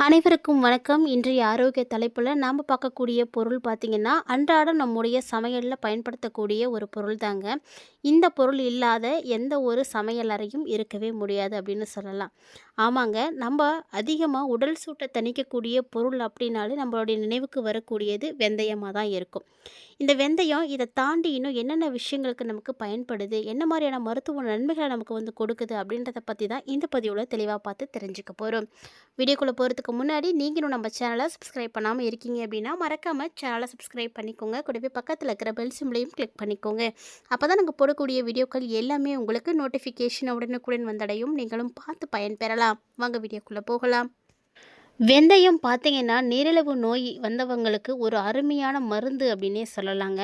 அனைவருக்கும் வணக்கம். இன்றைய ஆரோக்கிய தலைப்புல நாம பார்க்கக்கூடிய பொருள் பார்த்தீங்கன்னா, அன்றாடம் நம்முடைய சமையல்ல பயன்படுத்தக்கூடிய ஒரு பொருள் தாங்க. இந்த பொருள் இல்லாத எந்த ஒரு சமையல் அறையும் இருக்கவே முடியாது அப்படின்னு சொல்லலாம். ஆமாங்க, நம்ப அதிகமா உடல் சூட்ட தணிக்கக்கூடிய பொருள் அப்படின்னாலே நம்மளுடைய நினைவுக்கு வரக்கூடியது வெந்தயமா தான் இருக்கும். இந்த வெந்தயம் இத தாண்டி இன்னும் என்னென்ன விஷயங்களுக்கு நமக்கு பயன்படுது, என்ன மாரியான மருத்துவ நன்மைகள நமக்கு கொடுக்குது அப்படின்றத பத்தி தான் இந்த பதிவுல தெளிவா பார்த்து தெரிஞ்சுக்க போறோம். வீடியோக்குள்ள போறதுக்கு முன்னாடி நீங்களும் நம்ம சேனலை சப்ஸ்கிரைப் பண்ணாமல் இருக்கீங்க அப்படின்னா மறக்காம சேனலை சப்ஸ்கிரைப் பண்ணிக்கோங்க. கூடவே பக்கத்தில் இருக்கிற பெல் சிம்லையும் கிளிக் பண்ணிக்கோங்க. அப்போ தான் நாங்கள் போடக்கூடிய வீடியோக்கள் எல்லாமே உங்களுக்கு நோட்டிஃபிகேஷன் உடனுக்குடன் வந்தடையும். நீங்களும் பார்த்து பயன்பெறலாம். வாங்க வீடியோக்குள்ளே போகலாம். வெந்தயம் பார்த்தீங்கன்னா, நீரிழிவு நோய் வந்தவங்களுக்கு ஒரு அருமையான மருந்து அப்படின்னே சொல்லலாங்க.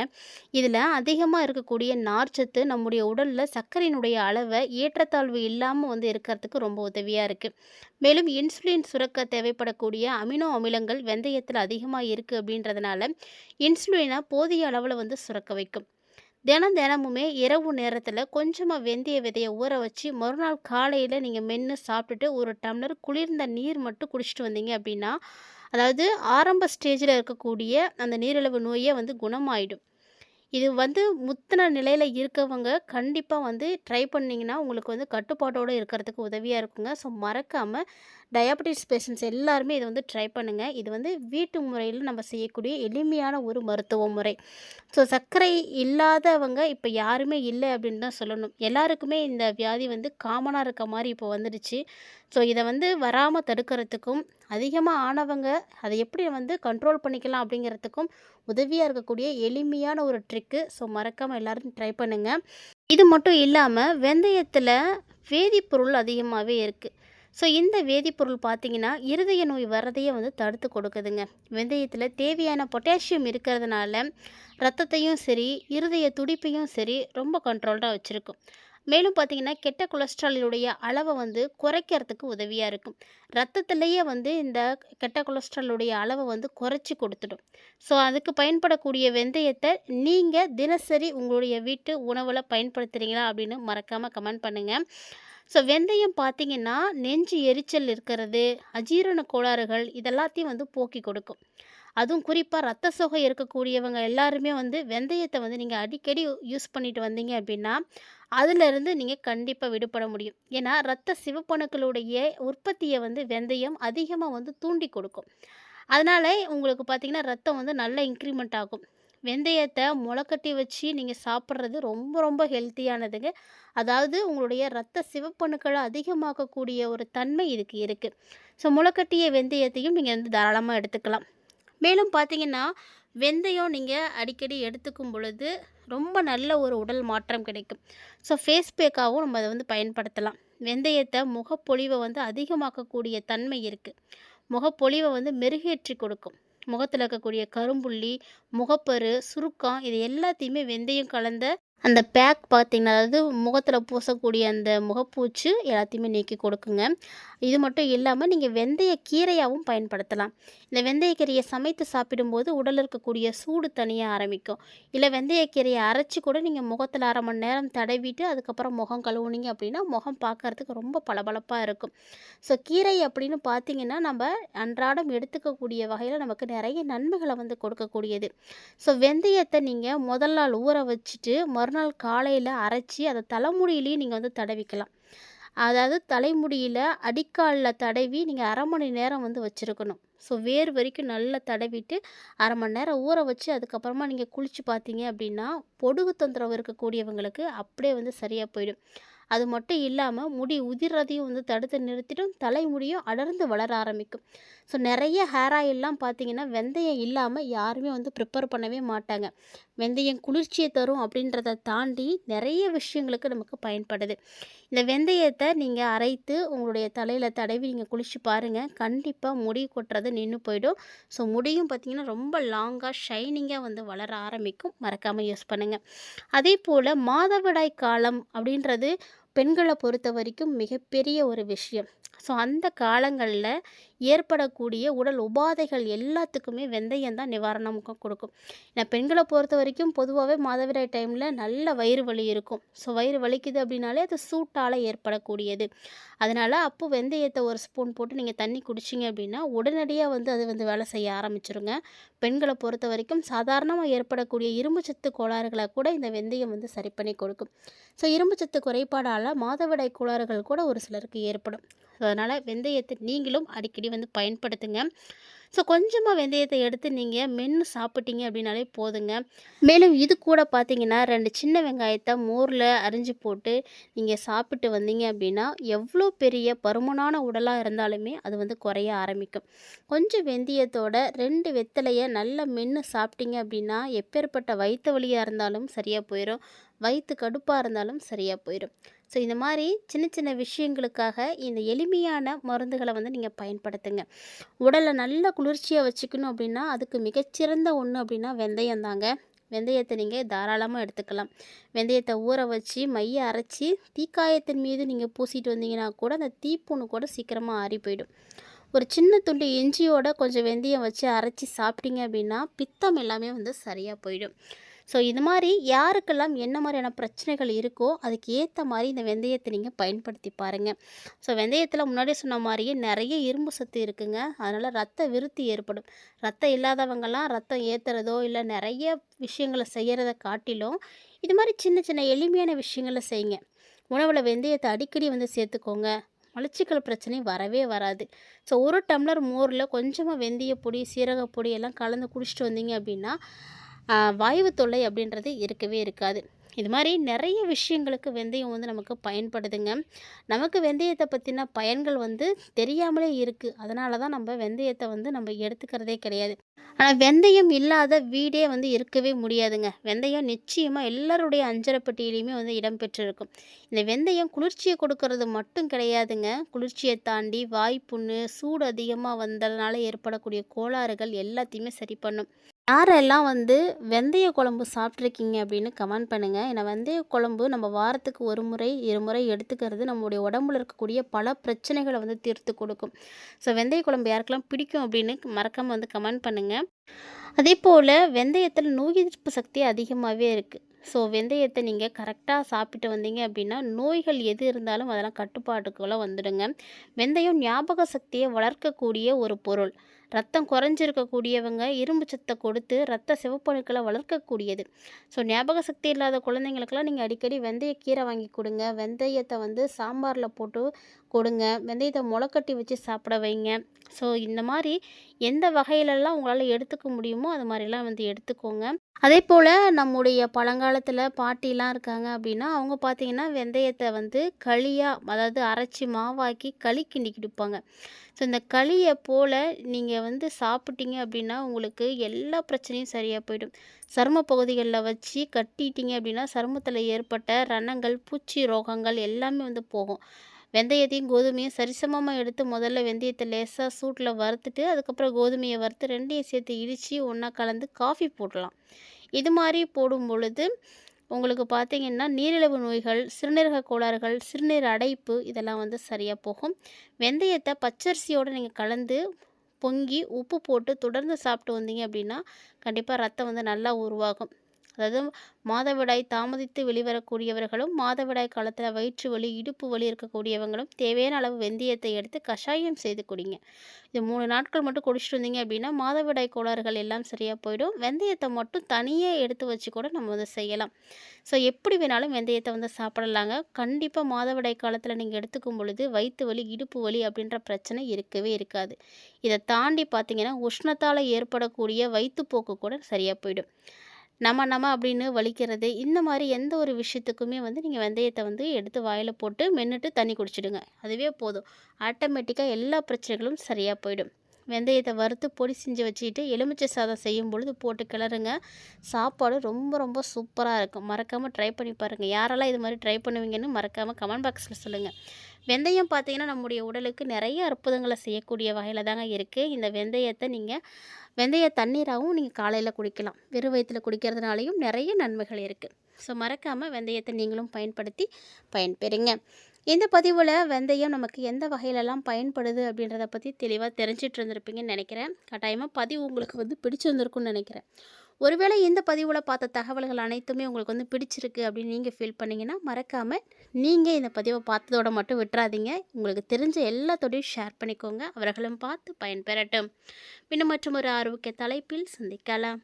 இதில் அதிகமாக இருக்கக்கூடிய நார்ச்சத்து நம்முடைய உடலில் சர்க்கரையினுடைய அளவை ஏற்றத்தாழ்வு இல்லாமல் இருக்கிறதுக்கு ரொம்ப உதவியாக இருக்குது. மேலும் இன்சுலின் சுரக்க தேவைப்படக்கூடிய அமினோ அமிலங்கள் வெந்தயத்தில் அதிகமாக இருக்குது அப்படின்றதுனால இன்சுலினை போதிய அளவில் சுரக்க வைக்கும். தினமுமே இரவு நேரத்தில் கொஞ்சமாக வெந்தய விதையை ஊற வச்சு மறுநாள் காலையில் நீங்கள் மென்று சாப்பிட்டுட்டு ஒரு டம்ளர் குளிர்ந்த நீர் மட்டும் குடிச்சிட்டு வந்தீங்க அப்படின்னா, அதாவது ஆரம்ப ஸ்டேஜில் இருக்கக்கூடிய அந்த நீரிழிவு நோயை குணமாயிடும். இது முத்தின நிலையில இருக்கவங்க கண்டிப்பா ட்ரை பண்ணீங்கன்னா, உங்களுக்கு கட்டுப்பாட்டோட இருக்கிறதுக்கு உதவியா இருக்குங்க. ஸோ மறக்காம டயாபெட்டிஸ் பேஷண்ட்ஸ் எல்லாருமே இத ட்ரை பண்ணுங்க. இது வீட்டு முறையில நம்ம செய்யக்கூடிய எளிமையான ஒரு மருத்துவ முறை. ஸோ சர்க்கரை இல்லாதவங்க இப்ப யாருமே இல்ல அப்படின்னு தான் சொல்லணும். எல்லாருக்குமே இந்த வியாதி காமனா இருக்க மாரி இப்போ வந்துடுச்சு. ஸோ இத வராம தடுக்கிறதுக்கும், அதிகமா ஆனவங்க அத எப்படி கண்ட்ரோல் பண்ணிக்கலாம் அப்படிங்கிறதுக்கும் உதவியா இருக்கக்கூடிய எளிமையான ஒரு ட்ரிக்கு. ஸோ மறக்காம எல்லாரும் ட்ரை பண்ணுங்க. இது மட்டும் இல்லாம வெந்தயத்துல வேதிப்பொருள் அதிகமாவே இருக்கு. ஸோ இந்த வேதிப்பொருள் பார்த்தீங்கன்னா, இருதய நோய் வர்றதையே தடுத்து கொடுக்குதுங்க. வெந்தயத்தில் தேவையான பொட்டாசியம் இருக்கிறதுனால ரத்தத்தையும் சரி, இருதய துடிப்பையும் சரி ரொம்ப கண்ட்ரோல்டாக வச்சுருக்கும். மேலும் பார்த்தீங்கன்னா, கெட்ட கொலஸ்ட்ராலுடைய அளவை குறைக்கிறதுக்கு உதவியாக இருக்கும். ரத்தத்திலேயே இந்த கெட்ட கொலஸ்ட்ராலுடைய அளவை குறைச்சி கொடுத்துடும். ஸோ அதுக்கு பயன்படக்கூடிய வெந்தயத்தை நீங்கள் தினசரி உங்களுடைய வீட்டு உணவில் பயன்படுத்துகிறீங்களா அப்படின்னு மறக்காமல் கமெண்ட் பண்ணுங்கள். ஸோ வெந்தயம் பார்த்தீங்கன்னா, நெஞ்சு எரிச்சல் இருக்கிறது, அஜீரண கோளாறுகள் இதெல்லாத்தையும் போக்கி கொடுக்கும். அதுவும் குறிப்பாக ரத்த சோகை இருக்கக்கூடியவங்க எல்லாருமே வெந்தயத்தை நீங்கள் அடிக்கடி யூஸ் பண்ணிட்டு வந்தீங்க அப்படின்னா, அதிலிருந்து நீங்கள் கண்டிப்பாக விடுபட முடியும். ஏன்னா ரத்த சிவப்பணுக்களுடைய உற்பத்தியை வெந்தயம் அதிகமாக தூண்டி கொடுக்கும். அதனால உங்களுக்கு பார்த்தீங்கன்னா, ரத்தம் நல்லா இன்க்ரிமெண்ட் ஆகும். வெந்தயத்தை முளைக்கட்டி வச்சு நீங்கள் சாப்பிட்றது ரொம்ப ரொம்ப ஹெல்த்தியானதுங்க. அதாவது உங்களுடைய ரத்த சிவப்பணுக்களை அதிகமாக்கக்கூடிய ஒரு தன்மை இதுக்கு இருக்குது. ஸோ முளைக்கட்டிய வெந்தயத்தையும் நீங்கள் தாராளமாக எடுத்துக்கலாம். மேலும் பார்த்தீங்கன்னா, வெந்தயம் நீங்கள் அடிக்கடி எடுத்துக்கும் பொழுது ரொம்ப நல்ல ஒரு உடல் மாற்றம் கிடைக்கும். ஸோ ஃபேஸ் பேக்காகவும் நம்ம அதை பயன்படுத்தலாம். வெந்தயத்தை முகப்பொலிவை அதிகமாக்கக்கூடிய தன்மை இருக்குது. முகப்பொலிவை மெருகேற்றி கொடுக்கும். முகத்தில் இருக்கக்கூடிய கரும்புள்ளி, முகப்பரு, சுருக்கம் இது எல்லாத்தையுமே வெந்தயம் கலந்த அந்த பேக் பார்த்தீங்கன்னா, அதாவது முகத்தில் பூசக்கூடிய அந்த முகப்பூச்சு எல்லாத்தையுமே நீக்கி கொடுக்குங்க. இது மட்டும் இல்லாமல் நீங்கள் வெந்தய கீரையாகவும் பயன்படுத்தலாம். இந்த வெந்தயக்கீரையை சமைத்து சாப்பிடும்போது உடலில் இருக்கக்கூடிய சூடு தணிய ஆரம்பிக்கும். இல்லை வெந்தயக்கீரையை அரைச்சி கூட நீங்கள் முகத்தில் 1/2 மணி நேரம் தடவிட்டு அதுக்கப்புறம் முகம் கழுவுனீங்க அப்படின்னா முகம் பார்க்கறதுக்கு ரொம்ப பளபளப்பாக இருக்கும். ஸோ கீரை அப்படின்னு பார்த்தீங்கன்னா, நம்ம அன்றாடம் எடுத்துக்கக்கூடிய வகையில் நமக்கு நிறைய நன்மைகளை கொடுக்கக்கூடியது. ஸோ வெந்தயத்தை நீங்கள் முதல் நாள் ஊற வச்சுட்டு மறுநாள் காலையில் அரைச்சி அதை தலைமுடியிலையும் நீங்கள் தடவிக்கலாம். அதாவது தலைமுடியில் அடிக்காலில் தடவி நீங்கள் 1/2 மணி நேரம் வச்சுருக்கணும். ஸோ வேர் வரைக்கும் நல்லா தடவிட்டு 1/2 மணி நேரம் ஊற வச்சு அதுக்கப்புறமா நீங்கள் குளித்து பார்த்தீங்க அப்படின்னா, பொடுகு தொந்தரவு இருக்கக்கூடியவங்களுக்கு அப்படியே சரியாக போயிடும். அது மட்டும் இல்லாமல் முடி உதிர்றதையும் தடுத்து நிறுத்திடும். தலைமுடியும் அடர்ந்து வளர ஆரம்பிக்கும். ஸோ நிறைய ஹேர் ஆயிலெலாம் பார்த்தீங்கன்னா, வெந்தயம் இல்லாமல் யாருமே ப்ரிப்பேர் பண்ணவே மாட்டாங்க. வெந்தயம் குளிர்ச்சியை தரும் அப்படின்றத தாண்டி நிறைய விஷயங்களுக்கு நமக்கு பயன்படுது. இந்த வெந்தயத்தை நீங்கள் அரைத்து உங்களுடைய தலையில் தடவி நீங்கள் குளித்து பாருங்கள். கண்டிப்பாக முடி கொட்டுறது நின்று போயிடும். ஸோ முடியும் பார்த்திங்கன்னா ரொம்ப லாங்காக ஷைனிங்காக வளர ஆரம்பிக்கும். மறக்காமல் யூஸ் பண்ணுங்கள். அதே போல் மாதவிடாய் காலம் அப்படின்றது பெண்களை பொறுத்த வரைக்கும் மிகப்பெரிய ஒரு விஷயம். ஸோ அந்த காலங்களில் ஏற்படக்கூடிய உடல் உபாதைகள் எல்லாத்துக்குமே வெந்தயம் தான் நிவாரணம் கொடுக்கும். ஏன்னா பெண்களை பொறுத்த வரைக்கும் பொதுவாகவே மாதவிடாய் டைமில் நல்ல வயிறு வலி இருக்கும். ஸோ வயிறு வலிக்குது அப்படின்னாலே அது சூட்டால் ஏற்படக்கூடியது. அதனால் அப்போ வெந்தயத்தை ஒரு ஸ்பூன் போட்டு நீங்கள் தண்ணி குடிச்சிங்க அப்படின்னா உடனடியாக வந்து அது வந்து வேலை செய்ய ஆரம்பிச்சிருங்க. பெண்களை பொறுத்த வரைக்கும் சாதாரணமாக ஏற்படக்கூடிய இரும்புச்சத்து கோளாறுகளை கூட இந்த வெந்தயம் வந்து சரி பண்ணி கொடுக்கும். ஸோ இரும்புச்சத்து குறைபாடால் மாதவிடாய் கோளாறுகள் கூட ஒரு சிலருக்கு ஏற்படும். அதனால் வெந்தயத்தை நீங்களும் அடிக்கடி வந்து பயன்படுத்துங்க. ஸோ கொஞ்சமாக வெந்தயத்தை எடுத்து நீங்கள் மென்று சாப்பிட்டீங்க அப்படின்னாலே போதுங்க. மேலும் இது கூட பார்த்தீங்கன்னா 2 சின்ன வெங்காயத்தை மோரில் அரிஞ்சு போட்டு நீங்கள் சாப்பிட்டு வந்தீங்க அப்படின்னா எவ்வளோ பெரிய பருமனான உடலாக இருந்தாலுமே அது வந்து குறைய ஆரம்பிக்கும். கொஞ்சம் வெந்தயத்தோட 2 வெத்தலையை நல்லா மென்று சாப்பிட்டீங்க அப்படின்னா எப்பேற்பட்ட வயிற்று வலியாக இருந்தாலும் சரியாக போயிடும். வயிற்று கடுப்பாக இருந்தாலும் சரியாக போயிடும். ஸோ இந்த மாதிரி சின்ன சின்ன விஷயங்களுக்காக இந்த எளிமையான மருந்துகளை வந்து நீங்கள் பயன்படுத்துங்க. உடலை நல்ல குளிர்ச்சியாக வச்சுக்கணும் அப்படின்னா அதுக்கு மிகச்சிறந்த ஒன்று அப்படின்னா வெந்தயம் தாங்க. வெந்தயத்தை நீங்கள் தாராளமாக எடுத்துக்கலாம். வெந்தயத்தை ஊற வச்சு மைய அரைச்சி தீக்காயத்தின் மீது நீங்கள் பூசிட்டு வந்தீங்கன்னா கூட அந்த தீப்புண்ணு கூட சீக்கிரமாக ஆறி போயிடும். ஒரு சின்ன துண்டு இஞ்சியோட கொஞ்சம் வெந்தயம் வச்சு அரைச்சி சாப்பிட்டீங்க அப்படின்னா பித்தம் எல்லாமே வந்து சரியாக போயிடும். ஸோ இது மாதிரி யாருக்கெல்லாம் என்ன மாதிரியான பிரச்சனைகள் இருக்கோ அதுக்கு ஏற்ற மாதிரி இந்த வெந்தயத்தை நீங்கள் பயன்படுத்தி பாருங்கள். ஸோ வெந்தயத்தில் முன்னாடியே சொன்ன மாதிரியே நிறைய இரும்பு சத்து இருக்குங்க. அதனால் ரத்த விருத்தி ஏற்படும். ரத்தம் இல்லாதவங்கெல்லாம் ரத்தம் ஏற்றுறதோ இல்லை நிறைய விஷயங்களை செய்கிறத காட்டிலும் இது மாதிரி சின்ன சின்ன எளிமையான விஷயங்களை செய்யுங்க. உணவில் வெந்தயத்தை அடிக்கடி வந்து சேர்த்துக்கோங்க. மலச்சிக்கல் பிரச்சனை வரவே வராது. ஸோ 1 டம்ளர் மோரில் கொஞ்சமாக வெந்தயப்பொடி சீரகப்பொடி எல்லாம் கலந்து குடிச்சிட்டு வந்தீங்க அப்படின்னா வாய்வு தொல்லை அப்படின்றது இருக்கவே இருக்காது. இது மாதிரி நிறைய விஷயங்களுக்கு வெந்தயம் வந்து நமக்கு பயன்படுதுங்க. நமக்கு வெந்தயத்தை பற்றின பயன்கள் வந்து தெரியாமலே இருக்குது. அதனால தான் நம்ம வெந்தயத்தை வந்து நம்ம எடுத்துக்கிறதே கிடையாது. ஆனால் வெந்தயம் இல்லாத வீடே வந்து இருக்கவே முடியாதுங்க. வெந்தயம் நிச்சயமாக எல்லாருடைய அஞ்சரை பெட்டியிலையுமே வந்து இடம்பெற்றிருக்கும். இந்த வெந்தயம் குளிர்ச்சியை கொடுக்கறது மட்டும் கிடையாதுங்க. குளிர்ச்சியை தாண்டி வாய்ப்புண்ணு சூடு அதிகமாக வந்ததுனால ஏற்படக்கூடிய கோளாறுகள் எல்லாத்தையுமே சரி பண்ணும். யாரெல்லாம் வந்து வெந்தய குழம்பு சாப்பிட்ருக்கீங்க அப்படின்னு கமெண்ட் பண்ணுங்கள். ஏன்னா வெந்தய குழம்பு நம்ம வாரத்துக்கு 1 முறை 2 முறை எடுத்துக்கிறது நம்மளுடைய உடம்புல இருக்கக்கூடிய பல பிரச்சனைகளை வந்து தீர்த்து கொடுக்கும். ஸோ வெந்தய குழம்பு யாருக்கெல்லாம் பிடிக்கும் அப்படின்னு மறக்காமல் வந்து கமெண்ட் பண்ணுங்கள். அதே போல் வெந்தயத்தில் நோய் எதிர்ப்பு சக்தி அதிகமாகவே இருக்குது. ஸோ வெந்தயத்தை நீங்கள் கரெக்டாக சாப்பிட்டு வந்தீங்க அப்படின்னா நோய்கள் எது இருந்தாலும் அதெல்லாம் கட்டுப்பாட்டுக்குள்ளே வந்துடுங்க. வெந்தயம் ஞாபக சக்தியை வளர்க்கக்கூடிய ஒரு பொருள். ரத்தம் குறைஞ்சிருக்கக்கூடியவங்க இரும்பு சத்தை கொடுத்து ரத்த சிவப்பணுக்களை வளர்க்கக்கூடியது. ஸோ ஞாபக சக்தி இல்லாத குழந்தைங்களுக்கெல்லாம் நீங்கள் அடிக்கடி வெந்தய கீரை வாங்கி கொடுங்க. வெந்தயத்தை வந்து சாம்பாரில் போட்டு கொடுங்க. வெந்தயத்தை முளைக்கட்டி வச்சு சாப்பிட வைங்க. ஸோ இந்த மாதிரி எந்த வகையிலெல்லாம் உங்களால் எடுத்துக்க முடியுமோ அது மாதிரிலாம் வந்து எடுத்துக்கோங்க. அதே போல் நம்முடைய பழங்காலத்தில் பாட்டிலாம் இருக்காங்க அப்படின்னா அவங்க பார்த்தீங்கன்னா வெந்தயத்தை வந்து களியாக அதாவது அரைச்சி மாவாக்கி களி கிண்டி கொடுப்பாங்க. ஸோ இந்த களியை போல் நீங்கள் வந்து சாப்பிட்டீங்க அப்படின்னா உங்களுக்கு எல்லா பிரச்சனையும் சரியாக போயிடும். சரும பகுதிகளில் வச்சு கட்டிட்டீங்க அப்படின்னா சருமத்தில் ஏற்பட்ட ரணங்கள் பூச்சி ரோகங்கள் எல்லாமே வந்து போகும். வெந்தயத்தையும் கோதுமையும் சரிசமமாக எடுத்து முதல்ல வெந்தயத்தை லேசாக சூட்டில் வறுத்துட்டு அதுக்கப்புறம் கோதுமையை வறுத்து 2யும் சேர்த்து இடித்து ஒன்றா கலந்து காஃபி போடலாம். இது மாதிரி போடும் பொழுது உங்களுக்கு பார்த்தீங்கன்னா நீரிழிவு நோய்கள் சிறுநீரக கோளாறுகள் சிறுநீர் அடைப்பு இதெல்லாம் வந்து சரியாக போகும். வெந்தயத்தை பச்சரிசியோடு நீங்கள் கலந்து பொங்கி உப்பு போட்டு தொடர்ந்து சாப்பிட்டு வந்தீங்க அப்படின்னா கண்டிப்பாக ரத்தம் வந்து நல்லா உருவாகும். அதாவது மாதவிடாய் தாமதித்து வெளிவரக்கூடியவர்களும் மாதவிடாய் காலத்தில் வயிற்று வலி இடுப்பு வலி இருக்கக்கூடியவங்களும் தேவையான அளவு வெந்தயத்தை எடுத்து கஷாயம் செய்து குடிங்க. இது 3 நாட்கள் மட்டும் குடிச்சிட்டு வந்தீங்க அப்படின்னா மாதவிடாய் கோளாறுகள் எல்லாம் சரியாக போயிடும். வெந்தயத்தை மட்டும் தனியாக எடுத்து வச்சு கூட நம்ம வந்து செய்யலாம். ஸோ எப்படி வேணாலும் வெந்தயத்தை வந்து சாப்பிடலாங்க. கண்டிப்பாக மாதவிடாய் காலத்தில் நீங்கள் எடுத்துக்கும் பொழுது வயிற்று வலி இடுப்பு வலி அப்படின்ற பிரச்சனை இருக்கவே இருக்காது. இதை தாண்டி பார்த்தீங்கன்னா உஷ்ணத்தால் ஏற்படக்கூடிய வயிற்றுப்போக்கு கூட சரியாக போயிடும். நம்ம அப்படின்னு வலிக்கிறது இந்த மாதிரி எந்த ஒரு விஷயத்துக்குமே வந்து நீங்கள் வெந்தயத்தை வந்து எடுத்து வாயில் போட்டு மென்னுட்டு தண்ணி குடிச்சிடுங்க. அதுவே போதும். ஆட்டோமேட்டிக்காக எல்லா பிரச்சனைகளும் சரியாக போயிடும். வெந்தயத்தை வறுத்து பொடி செஞ்சு வச்சுக்கிட்டு எலுமிச்சை சாதம் செய்யும் பொழுது போட்டு கிளறுங்க. சாப்பாடு ரொம்ப ரொம்ப சூப்பராக இருக்கும். மறக்காமல் ட்ரை பண்ணி பாருங்கள். யாரெல்லாம் இது மாதிரி ட்ரை பண்ணுவீங்கன்னு மறக்காமல் கமெண்ட் பாக்ஸில் சொல்லுங்கள். வெந்தயம் பார்த்திங்கன்னா நம்முடைய உடலுக்கு நிறைய அற்புதங்களை செய்யக்கூடிய வகையில் தாங்க இருக்குது. இந்த வெந்தயத்தை நீங்கள் வெந்தய தண்ணீராகவும் நீங்கள் காலையில் குடிக்கலாம். வெறும் வயிற்றில் குடிக்கிறதுனாலையும் நிறைய நன்மைகள் இருக்குது. ஸோ மறக்காமல் வெந்தயத்தை நீங்களும் பயன்படுத்தி பயன்பெறுங்க. இந்த பதிவில் வெந்தயம் நமக்கு எந்த வகையிலெல்லாம் பயன்படுது அப்படின்றத பற்றி தெளிவாக தெரிஞ்சிட்டு இருந்திருப்பீங்கன்னு நினைக்கிறேன். கட்டாயமாக பதிவு உங்களுக்கு வந்து பிடிச்சிருந்துருக்குன்னு நினைக்கிறேன். ஒருவேளை இந்த பதிவுல பார்த்த தகவல்கள் அனைத்துமே உங்களுக்கு வந்து பிடிச்சிருக்கு அப்படின்னு நீங்க ஃபீல் பண்ணீங்கன்னா, மறக்காம நீங்க இந்த பதிவ பார்த்ததோட மட்டும் விட்றாதீங்க. உங்களுக்கு தெரிஞ்ச எல்லாத்தோடையும் ஷேர் பண்ணிக்கோங்க. அவர்களும் பார்த்து பயன்பெறட்டும். மீண்டும் மற்றொரு ஆரோக்கிய தலைப்பில் சந்திக்கலாம்.